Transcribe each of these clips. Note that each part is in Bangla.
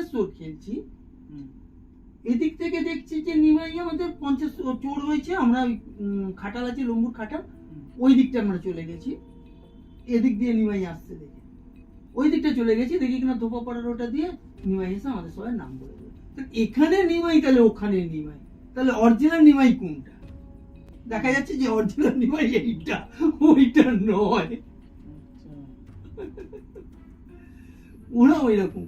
পঞ্চেশ্বর খেলছি, এদিক থেকে দেখছি যে নিমাই আমাদের পঞ্চেশ্বর চোর হয়েছে, আমরা খাটাল আছে লম্বুর খাটাল, ওই দিকটা আমরা চলে গেছি, এদিক দিয়ে নিমাই আসছে দেখে ওই দিকটা চলে গেছি, দেখি কিনা ধোপাপাড়ার ওটা দিয়ে নিমাই এসে আমাদের সবাই নাম বলে দেবে। এখানে নিমাই তাহলে ওখানে নিমাই, তাহলে অরিজিনাল নিমাই কোনটা? দেখা যাচ্ছে যে অরিজিনাল নিমাই এইটা, ওইটা নয়। ওরা ওই রকম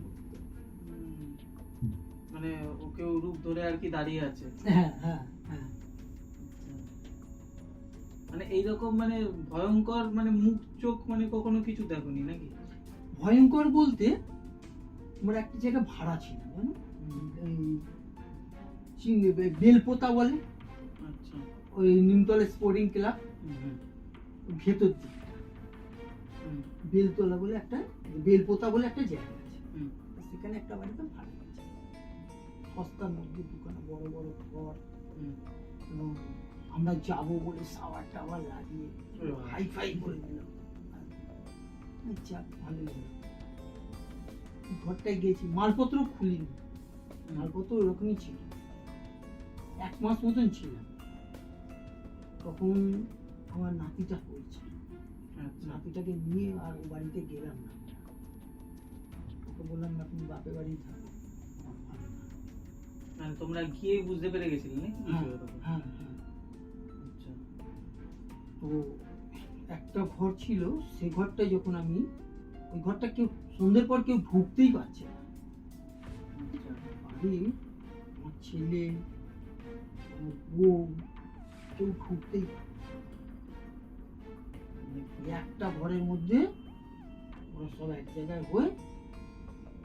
মানে ওকে রূপ ধরে আর কি দাঁড়িয়ে আছে। হ্যাঁ হ্যাঁ হ্যাঁ। মানে এইরকম মানে ভয়ঙ্কর মানে মুখ চোখ মানে কখনো কিছু দেখোনি নাকি? ভয়ঙ্কর বলতে আমরা একটা জায়গা ভাড়া ছিলাম জানো, বেলপোতা বলে, আচ্ছা, ওই নিমতলা স্পোর্টিং ক্লাব ভেতর দিকটা বেলতলা বলে একটা, বেলপোতা বলে একটা জায়গা আছে, সেখানে একটা বাড়িতে ভাড়া আছে, সস্তার মধ্যে দোকানে বড় বড় ঘর, এবং আমরা যাবো বলে সাওয়ার টাওয়ার লাগিয়ে হাই ফাই করে দিলাম, ভালো লাগে। ঘরটায় গেছি, মালপত্র খুলিনি, মালপত্র ওরকমই ছিল, 1 মাস মতন ছিলাম, তখন আমার নাতিটা হয়েছে, নাতিটাকে নিয়ে আর ও বাড়িতে গেলাম না, ওকে বললাম না তুমি বাপের বাড়ি থাকো। মানে তোমরা গিয়ে বুঝতে পেরে গেছিলে নাকি? হ্যাঁ হ্যাঁ। আচ্ছা, তো একটা ঘর ছিল, সেই ঘরটায় যখন আমি, ওই ঘরটা কেউ সন্ধ্যের পর কেউ ঢুকতেই পারছে না, বাড়ি আমার ছেলে আমার বউ কেউ ঢুকতেই পারছে না। একটা ঘরের মধ্যে ওরা সব এক জায়গায় হয়ে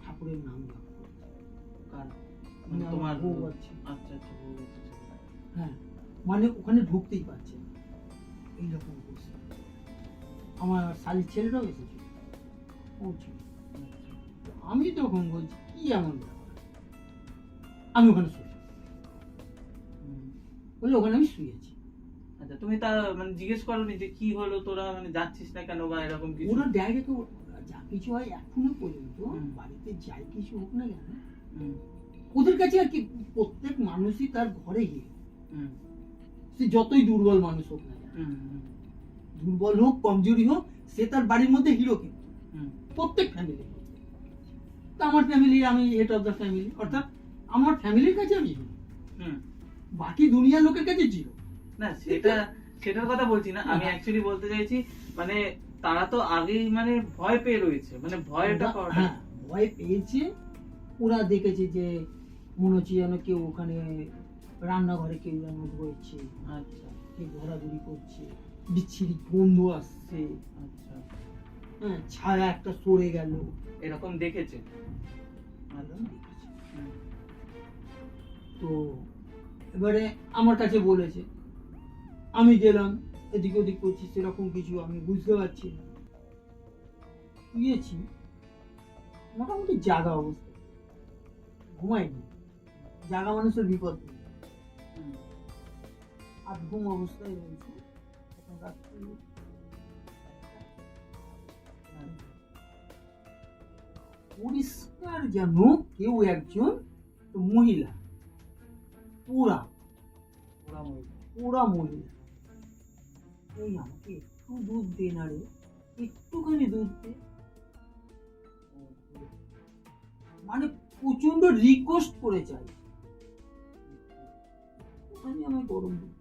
ঠাকুরের নাম জপ করছে। কার? মানে তোমার বউ আছে। আচ্ছা আচ্ছা, বউ আছে। হ্যাঁ, মানে ওখানে ঢুকতেই পারছে না, এইরকম করছে। আমার শালির ছেলেটাও এসেছিল, ও ছিল। আমি তখন বলছি কি এমন ব্যাপার, আমি ওখানে শুয়ে বললে ওখানে আমি শুয়েছি। আচ্ছা, তুমি তা মানে জিজ্ঞেস করোনি যে কি হলো, তোরা মানে যাচ্ছিস না কেন বা এরকম কিছু? ওরা ডাইরেক্ট যা কিছু হয় এখনো পর্যন্ত বাড়িতে যাই কিছু হোক না কেন, ওদের কাছে আর কি প্রত্যেক মানুষই তার ঘরে গিয়ে, সে যতই দুর্বল মানুষ হোক না কেন, দুর্বল হোক কমজোরি হোক, সে তার বাড়ির মধ্যে হিরো, কিন্তু প্রত্যেক ফ্যামিলি, তা আমার ফ্যামিলি, আমি হেড অফ দ্য ফ্যামিলি, অর্থাৎ আমার ফ্যামিলির কাছে আমি হিরো, বাকি দুনিয়ার লোকের কাছে জিরো। না, সেটার কথা বলছি না, আমি অ্যাকচুয়ালি বলতে চাইছি মানে তারা তো আগেই মানে ভয় পেয়ে রয়েছে, মানে ভয়টা হ্যাঁ ভয় পেয়েছে, ওরা দেখেছে যে মনে হচ্ছে যেন কেউ ওখানে রান্নাঘরে কেউ যেন রয়েছে, আচ্ছা কেউ ঘোরাঘুরি করছে, বিচ্ছিরি গন্ধ আসছে, আচ্ছা হ্যাঁ ছায়া একটা সরে গেল, এরকম দেখেছে। তো এবারে আমার কাছে বলেছে, আমি গেলাম এদিক ওদিক করছি, সেরকম কিছু আমি বুঝতে পারছি না, শুয়েছি মোটামুটি জাগা অবস্থা, ঘুমাইনি, জাগা মানুষের বিপদ নেই, আর ঘুম অবস্থায় রয়েছে, পরিষ্কার যেন কেউ একজন মহিলা, পুরা মহিলা, এই আমাকে একটু দুধ দে না রে, একটুখানি দুধ দে, মানে প্রচন্ড রিকোয়েস্ট করে চাই, ওখানে আমার গরম দুধ,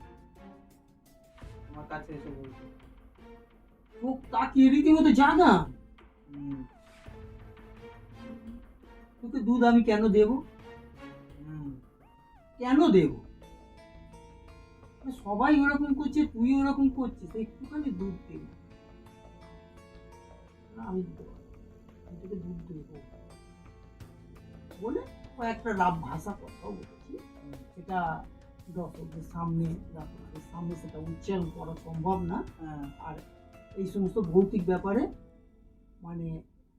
আমার কাছে এসে বলছে চোখ তাকিয়ে রীতিমতো জানা, তোকে দুধ আমি কেন দেব, কেন দেব, সবাই ওরকম করছে, তুই ওরকম করছিস, একটুখানি দুধ দে, আমি দিতে পারবো, আমি তোকে দুধ দেবো বলে কয়েকটা রাব ভাষা কথাও বলেছি, সেটা দর্শকদের সামনে সেটা উচ্চারণ করা সম্ভব না, আর এই সমস্ত ভৌতিক ব্যাপারে মানে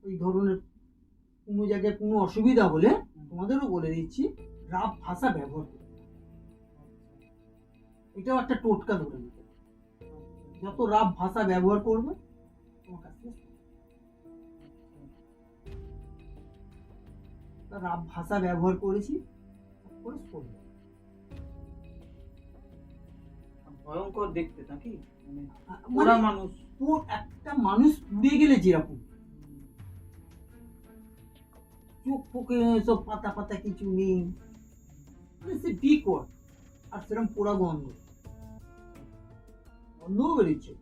এই ধরনের কোনো জায়গায় কোনো অসুবিধা হলে তোমাদেরও বলে দিচ্ছি, রাব ভাষা ব্যবহার করবে, এটাও একটা টোটকা ধরে নিতে, যত রাব ভাষা ব্যবহার করবে তোমার কাছে। একটা রাফ ভাষা ব্যবহার করেছি, করে সরে গেল। ভয়ঙ্কর দেখতে নাকি, মানে মানে ওরা মানুষ একটা মানুষ পুড়ে গেলে যেরকম চোখ ফোকে সব পাতা পাতা কিছু নেই, মানে সে বিকট, আর সেরকম পোড়া গন্ধ গন্ধও বেরিয়েছে।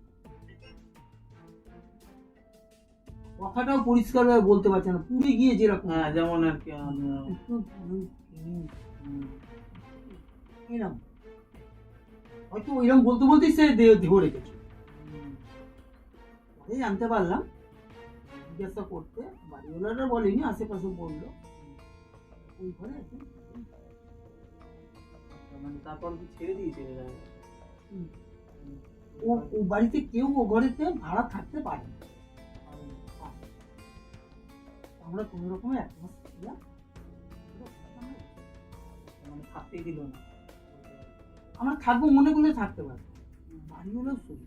কথাটাও পরিষ্কার ভাবে বলতে পারছে না, পুড়ে গিয়ে যেরকম। হ্যাঁ, যেমন আর কি একদম এরকম হয়তো ওইরকম বলতে বলতেই সে দেহ রেখেছে। পরে জানতে পারলাম, জিজ্ঞাসা করতে বাড়িওয়ালারা বলেনি, আশেপাশে বললো ওই ঘরে আছে। মানে তারপর কি ছেড়ে দিয়েছে এরা? ও বাড়িতে কেউ ও ঘরেতে ভাড়া থাকতে পারে না। আমরা কোন রকমের এক মাস ছিলাম, মানে থাকতেই দিল না। আমরা থাকবো মনে করলে থাকতে পারবো। বাড়িওয়ালাও শুধু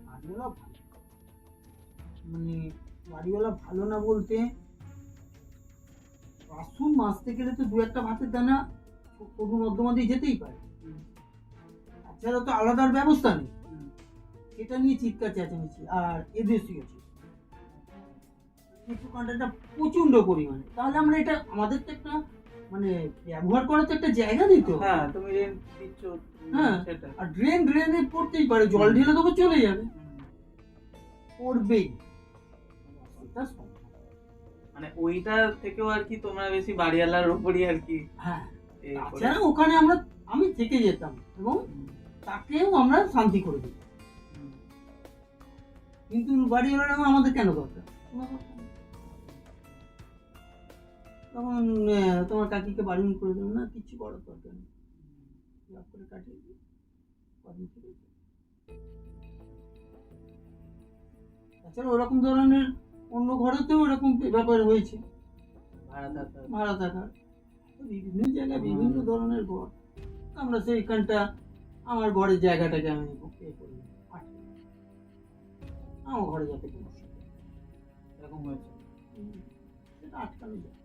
বাড়িওয়ালা ভালো, মানে বাড়িওয়ালা ভালো না বলতে, রাসুন মাসতে গেলে তো দু একটা ভাতের দানা সরু নর্দমা দিয়ে যেতেই পারে, তাছাড়া তো আলাদার ব্যবস্থা নেই। এটা নিয়ে চিৎকার চেঁচামেচি, আর এদেশীয় একটু কন্ট্রাক্টটা প্রচন্ড পরিমাণে, তাহলে আমরা এটা আমাদের তো একটা মানে ব্যবহার করার তো একটা জায়গা দিত। হ্যাঁ, তুমি রেন্ট দিচ্ছ, হ্যাঁ, সেটা। আর ড্রেনে পড়তেই পারে, জল ঢেলে দেবো চলে যাবে, পড়বেই। মানে ওইটা থেকেও আর কি তোমরা বেশি বাড়িওয়ালার উপরই আর কি। হ্যাঁ, তাছাড়া ওখানে আমি থেকে যেতাম এবং তাকেও আমরা শান্তি করে দিতাম, কিন্তু বাড়িওয়ালারা আমাদের কেন দরকার? তখন তোমার কাকিকে বারণ করে দেবো না, কিচ্ছু করার দরকার নেই, করে কাটিয়ে দিই। তাছাড়া ওরকম ধরনের অন্য ঘরেতেও এরকম ব্যাপার হয়েছে, ভাড়া থাকার বিভিন্ন জায়গায় বিভিন্ন ধরনের ঘর। আমরা সেইখানটা আমার ঘরের জায়গাটাকে আমি আমার ঘরে যাতে কোনো এরকম হয়েছে, সেটা আটকানো যায়,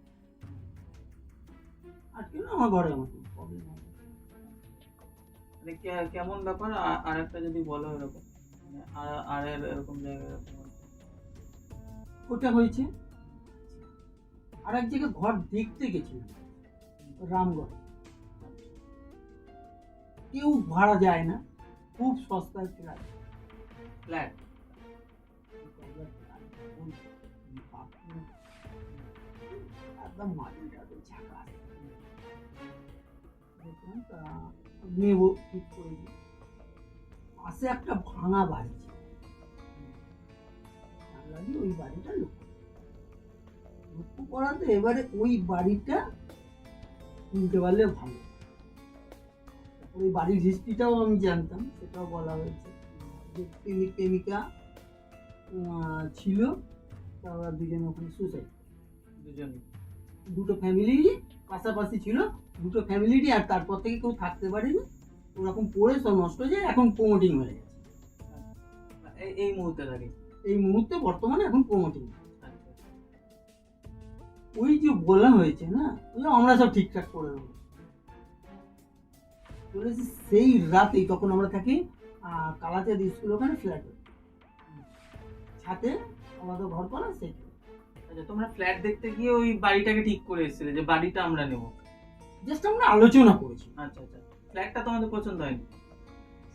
আটকানো আমার ঘরে আমার কোনো প্রবলেম হবে। কেমন ব্যাপার? আর একটা যদি বলো এরকম, আর এরকম জায়গায় ওটা হয়েছে আর এক জায়গায় ঘর দেখতে গেছিলাম, রামগড়, কেউ ভাড়া যায় না, খুব সস্তায় ফ্ল্যাট, একদম নেব ঠিক করে দিই। পাশে একটা ভাঙা বাড়ি ছিল, ওই বাড়িটা লক্ষ্য করাতে এবারে ওই বাড়িটা কিনতে পারলে ভালো। ওই বাড়ির হিস্ট্রিটাও আমি জানতাম, সেটাও বলা হয়েছে যে প্রেমিকা ছিল, তারা দুজনে ওখানে সুসাইড, দুটো ফ্যামিলি পাশাপাশি ছিল, দুটো ফ্যামিলিরই, আর তারপর থেকে কেউ থাকতে পারেনি, ওরকম পড়ে সব নষ্ট হয়ে যায়, এখন প্রমোটিং হয়ে গেছে এই মুহূর্তে বর্তমানে এখন প্রমোটিং। ওই যে বলা হয়েছে না, ওই আমরা সব ঠিকঠাক করে নেবো বলেছি, সেই রাতেই তখন আমরা থাকি কালাচাঁদ স্কুল ওখানে ফ্ল্যাট, ছাতে আমাদের ঘর করা, সেই। আচ্ছা, তোমরা ফ্ল্যাট দেখতে গিয়ে ওই বাড়িটাকে ঠিক করে এসেছিলে যে বাড়িটা আমরা নেব? জাস্ট আমরা আলোচনা করেছি। আচ্ছা আচ্ছা, ফ্ল্যাটটা তোমাদের পছন্দ হয়নি?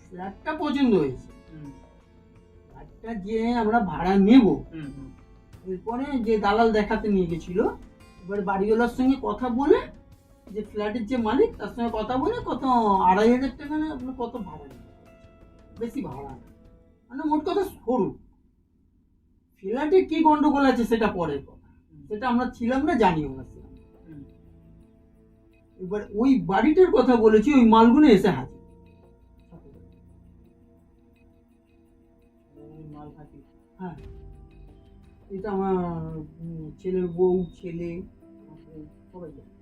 ফ্ল্যাটটা পছন্দ হয়েছে, ফ্ল্যাটটা যে আমরা ভাড়া নেব, এরপরে যে দালাল দেখাতে নিয়ে গেছিল, এবার বাড়িওয়ালার সঙ্গে কথা বলে, যে ফ্ল্যাটের যে মালিক তার সঙ্গে কথা বলে কত 2,500 টাকা না আপনার কত ভাড়া নেবে, বেশি ভাড়া না, মানে মোট কথা সরু। ফ্ল্যাটে কি গন্ডগোল আছে সেটা পরের কথা, সেটা আমরা ছিলাম না, জানিও না। এবার ওই বাড়িটার কথা বলেছি, ওই মালগুলো এসে হাজির। হ্যাঁ, এটা আমার ছেলের বউ, ছেলে, সবাই জানে,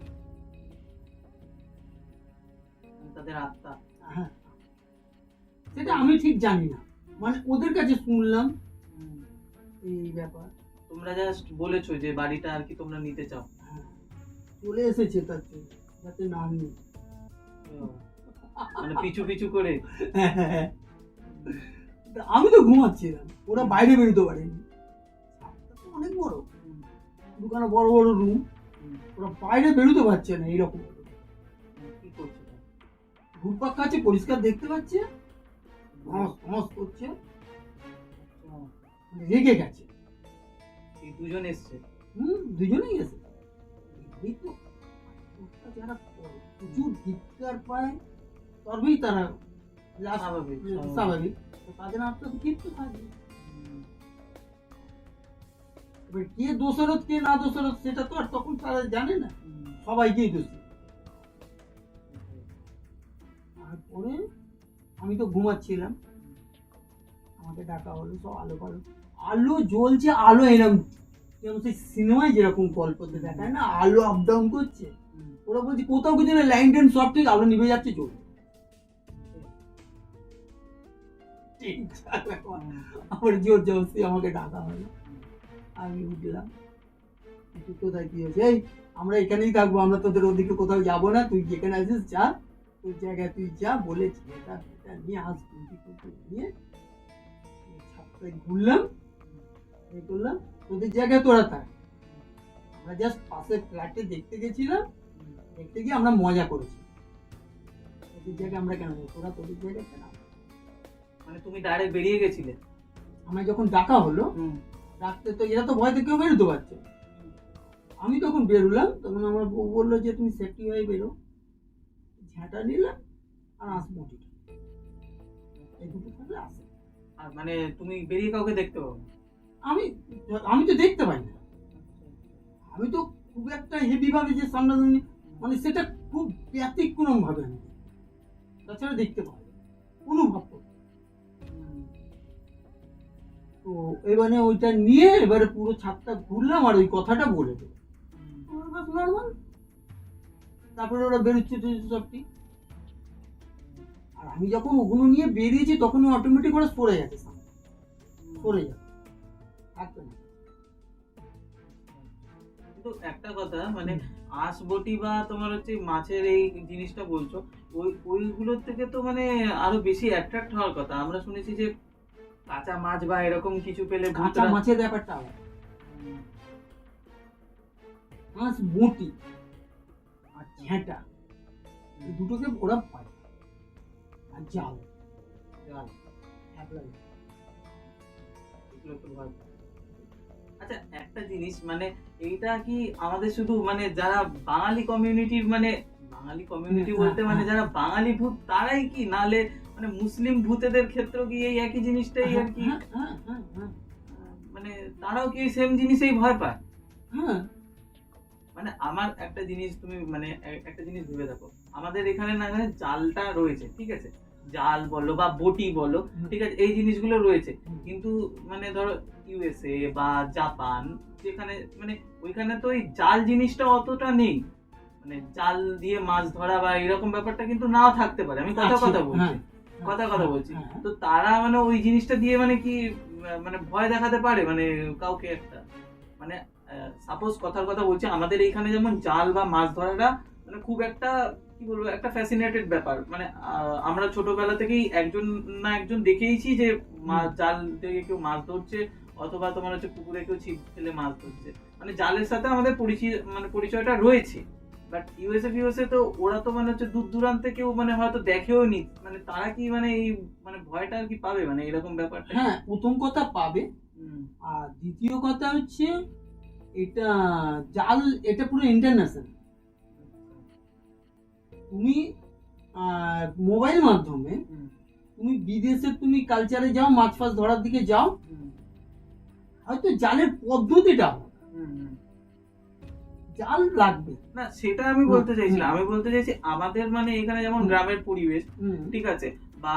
তাদের আত্মা। হ্যাঁ, সেটা আমি ঠিক জানি না, মানে ওদের কাছে শুনলাম এই ব্যাপার। তোমরা জাস্ট বলেছো যে বাড়িটা আর কি তোমরা নিতে চাও। চলে এসেছে তার জন্য, যাতে না নিই। মানে পিছু পিছু করে। আমি তো ঘুমাচ্ছিলাম, ওরা বাইরে বেরোতে পারেনি, ছাদটা তো অনেক বড়, দুখানা বড় বড় রুম, ওরা বাইরে বেরোতে পারছে না। এইরকম কি করছে? ঘুরপাক খাচ্ছে, পরিষ্কার দেখতে পাচ্ছে, করছে, রেগে গেছে। এই দুজন এসছে? দুজনেই গেছে। এই তো যারা প্রচুর ধিক্কার পায় তবেই তারা স্বাভাবিক। স্বাভাবিক, তাদের আত্মা তো ক্ষিপ্ত থাকবে। এবার কে দোষারোপ কে না দোষারোপ সেটা তো আর তখন তারা জানে না, সবাইকেই দোষী। তারপরে আমি তো ঘুমাচ্ছিলাম, আমাকে ডাকা হলো, সব আলো ফালো, আলো জ্বলছে, আলো এরকম যেমন সেই সিনেমায় যেরকম গল্পতে দেখায় না, আলো আপ ডাউন করছে। ওরা বলছে কোথাও কিছু লাইন টেন সব ঠিক, আলো নিভে যাচ্ছে, চলছে। আবার জোর জবরদস্তি আমাকে ডাকা হলো, আমি উঠলাম, তুই কোথায় কি হয়েছে? এই আমরা এখানেই থাকবো, আমরা তোদের ওদিকে কোথাও যাবো না, তুই যেখানে আছিস যা, তোর জায়গায় তুই যা, বলেছি এটা নিয়ে আসবি নিয়ে ছাদটায় ঘুরলাম, এই করলাম, তোদের জায়গায় তোরা থাক। আমরা জাস্ট পাশের ফ্ল্যাটে দেখতে গেছিলাম, দেখতে গিয়ে আমরা মজা করেছি। তোদের জায়গায় আমরা কেন যাবো, তোরা তোদের জায়গায় কেন? মানে তুমি ডাইরেক্ট বেরিয়ে গেছিলে? আমায় যখন ডাকা হলো, ডাকতে তো এরা তো ভয়তে কেউ বেরোতে পারছে, আমি তখন বেরোলাম, তখন আমার বউ বললো যে তুমি সেফটি হয়ে বেরো। ঝাঁটা নিলাম আর আসবো, এই দুটো থাকলে আসে। আর মানে তুমি বেরিয়ে কাউকে দেখতে পাবো? আমি আমি তো দেখতে পাই না, আমি তো খুব একটা হেভি ভাবে যে সামনাসামনি, মানে সেটা খুব ব্যতিক্রম ভাবে আমি, তাছাড়া দেখতে পাই, অনুভব করি। তো এবারে ওইটা নিয়ে এবারে পুরো ছাদটা ঘুরলাম আর ওই কথাটা বলে দেবো, নর্মাল। তারপরে ওরা বেরোচ্ছে সবটি, আর আমি যখন ওগুলো নিয়ে বেরিয়েছি তখন অটোমেটিক ওরা সরে যাচ্ছে, সামনে সরে যাচ্ছে, থাকবে না। কিন্তু একটা কথা, মানে আঁশবটি বা তোমার হচ্ছে মাছের এই জিনিসটা বলছো, ওইগুলোর থেকে তো মানে আরো বেশি অ্যাট্রাক্ট হওয়ার কথা। আমরা শুনেছি যে কাঁচা মাছ বা এরকম কিছু পেলে কাঁচা মাছের ব্যাপারটা আলাদা, মাছ বটি আর ঝেঁটা এই দুটোকে ওরা পায়, আর জাল জাল আচ্ছা, একটা জিনিস, মানে এইটা কি আমাদের শুধু মানে যারা বাঙালি কমিউনিটির, মানে বাঙালি কমিউনিটি বলতে মানে যারা বাঙালি ভূত তারাই কি, নালে মানে মুসলিম ভূতেদের ক্ষেত্রেও কি এই একই জিনিসটাই আর কি, মানে তারাও কি সেম জিনিসেই ভয় পায়? মানে আমার একটা জিনিস, তুমি মানে একটা জিনিস ভেবে দেখো, আমাদের এখানে না জালটা রয়েছে, ঠিক আছে, জাল বলো বা বটি বলো, ঠিক আছে, এই জিনিসগুলো রয়েছে, কিন্তু মানে ধরো ইউএসএ বা জাপান যেখানে, মানে ওইখানে তো এই জাল জিনিসটা অতটা নেই, মানে জাল দিয়ে মাছ ধরা বা এরকম ব্যাপারটা কিন্তু নাও থাকতে পারে, আমি কথা বলছি। তো তারা মানে ওই জিনিসটা দিয়ে মানে কি মানে ভয় দেখাতে পারে মানে কাউকে একটা, মানে সাপোজ কথার কথা বলছি, আমাদের এইখানে যেমন জাল বা মাছ ধরাটা মানে খুব একটা কি বলবো, একটা ফ্যাসিনেটেড ব্যাপার, মানে আমরা ছোটবেলা থেকেই একজন না একজন দেখেইছি যে জাল থেকে কেউ মাছ ধরছে, অথবা তোমার হচ্ছে পুকুরে কেউ ছিপ ফেলে মাছ ধরছে, মানে জালের সাথে আমাদের পরিচয়টা রয়েছে। বাট ইউএসএ তো ওরা তো মানে হচ্ছে দূর দূরান্তে কেউ মানে হয়তো দেখেও নি, মানে তারা কি মানে এই মানে ভয়টা আর কি পাবে, মানে এরকম ব্যাপারটা? হ্যাঁ, প্রথম কথা পাবে, আর দ্বিতীয় কথা হচ্ছে এটা জাল, এটা পুরো ইন্টারন্যাশনাল। তুমি মোবাইল মাধ্যমে তুমি বিদেশে তুমি কালচারে যাও, মাছ ফাছ ধরার দিকে যাও, হয়তো জালের পদ্ধতিটা জাল লাগবে না, সেটা আমি বলতে চাইছিলাম। আমি বলতে চাইছি আমাদের মানে এখানে যেমন গ্রামের পরিবেশ, ঠিক আছে, বা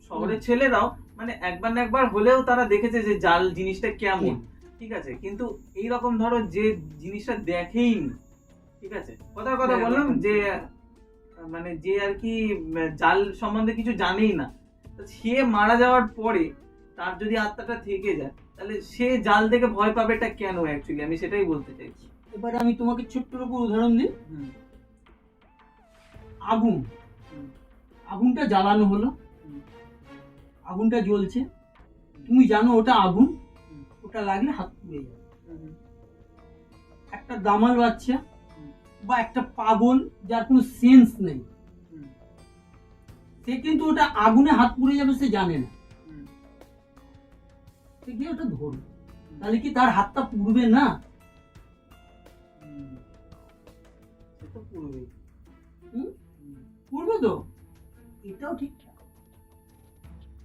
শহরের ছেলেরাও মানে একবার না একবার হলেও তারা দেখেছে যে জাল জিনিসটা কেমন, ঠিক আছে, কিন্তু এইরকম ধরো যে জিনিসটা দেখেইনি, ঠিক আছে, কথা বললাম যে মানে যে আর কি জাল সম্বন্ধে কিছু জানেই না, সে মারা যাওয়ার পরে তার যদি আত্মাটা থেকে যায়, তাহলে সে জাল দেখে ভয় পাবে এটা কেন? অ্যাকচুয়ালি আমি সেটাই বলতে চাইছি। এবারে আমি তোমাকে ছোট্ট উপর উদাহরণ দিই। হুম, আগুন, হুম, আগুনটা জ্বালানো হলো, হুম, আগুনটা জ্বলছে, তুমি জানো ওটা আগুন, হুম, ওটা লাগলে হাত পুড়ে যাবে। হুম, একটা দামাল বাচ্চা হুম, বা একটা পাগল যার কোনো সেন্স নেই, হুম, সে কিন্তু ওটা আগুনে হাত পুড়ে যাবে সে জানে না, হুম, সে গিয়ে ওটা ধরবে, তাহলে কি তার হাতটা পুড়বে না? হুম, সে তো পুরোই। হুম? হুম, পুড়বে তো। এটাও ঠিক,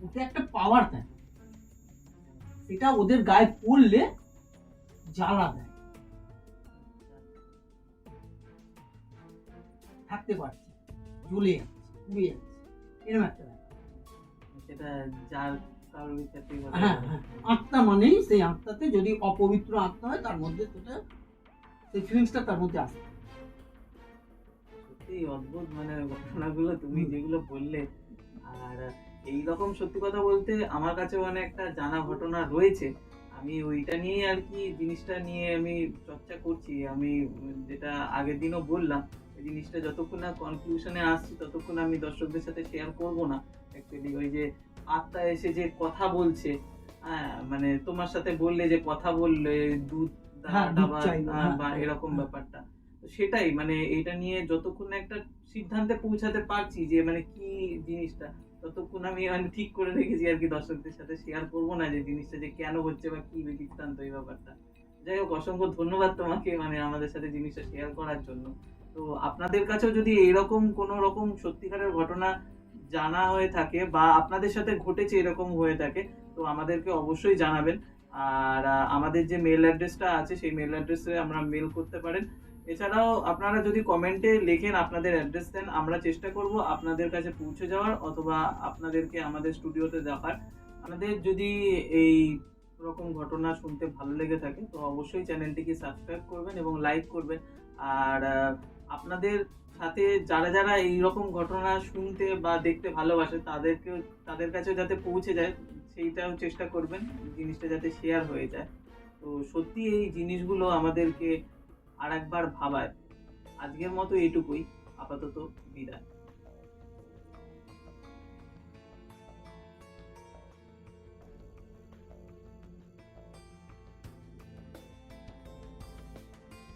ওটা একটা পাওয়ার থাকে, সেটা ওদের গায়ে পড়লে জ্বালা দেয়, থাকতে পারছে, জ্বলে যাচ্ছে, পুড়ে যাচ্ছে, এরকম একটা ব্যাপার। সেটা যার কারোর ক্ষেত্রেই হতে হ্যাঁ পারে। হ্যাঁ, আত্মা মানেই সেই আত্মাতে যদি অপবিত্র আত্মা হয় তার মধ্যে সেটা, সেই ফিলিংসটা তার মধ্যে আসে। সত্যি অদ্ভুত মানে ঘটনাগুলো তুমি যেগুলো বললে। আর এই রকম সত্যি কথা বলতে আমার কাছে মানে একটা জানা ঘটনা রয়েছে। আমি ওইটা নিয়েই আর কি জিনিসটা নিয়ে আমি চর্চা করছি। আমি যেটা আগের দিনও বললাম, এই জিনিসটা যতক্ষণ না কনক্লুশনে আসছি ততক্ষণ আমি দর্শকদের সাথে শেয়ার করব না। অ্যাকচুয়ালি ওই যে আত্মা এসে যে কথা বলছে, হ্যাঁ, মানে তোমার সাথে বললে যে কথা বললে দুধ হ্যাঁ, দুধ বা চাইলো, হ্যাঁ, বা হ্যাঁ, এরকম হ্যাঁ। ব্যাপারটা। তো সেটাই মানে এটা নিয়ে যতক্ষণ না একটা সিদ্ধান্তে পৌঁছাতে পারছি যে মানে কি জিনিসটা, ততক্ষণ আমি মানে ঠিক করে রেখেছি আর কি দর্শকদের সাথে শেয়ার করব না যে জিনিসটা যে কেন হচ্ছে বা কি বৃত্তান্ত এই ব্যাপারটা। যাই হোক, অসংখ্য ধন্যবাদ তোমাকে মানে আমাদের সাথে জিনিসটা শেয়ার করার জন্য। তো আপনাদের কাছেও যদি এরকম কোনো রকম সত্যিকারের ঘটনা জানা হয়ে থাকে বা আপনাদের সাথে ঘটেছে এরকম হয়ে থাকে, তো আমাদেরকে অবশ্যই জানাবেন। আর আমাদের যে মেল অ্যাড্রেসটা আছে সেই মেল অ্যাড্রেসে আমরা মেল করতে পারেন। এছাড়াও আপনারা যদি কমেন্টে লেখেন আপনাদের অ্যাড্রেস দেন, আমরা চেষ্টা করব আপনাদের কাছে পৌঁছে যাওয়ার অথবা আপনাদেরকে আমাদের স্টুডিওতে দেখার। আমাদের যদি এই রকম ঘটনা শুনতে ভালো লেগে থাকে তো অবশ্যই চ্যানেলটিকে সাবস্ক্রাইব করবেন এবং লাইক করবেন। আর আপনাদের সাথে যারা যারা এই রকম ঘটনা শুনতে বা দেখতে ভালোবাসে তাদের কাছেও যাতে পৌঁছে যায় সেইটাও চেষ্টা করবেন, জিনিসটা যাতে শেয়ার হয়ে যায়। তো সত্যি এই জিনিসগুলো আমাদেরকে আরেকবার ভাবায়। আজকের মতো এইটুকুই, আপাতত বিদায়।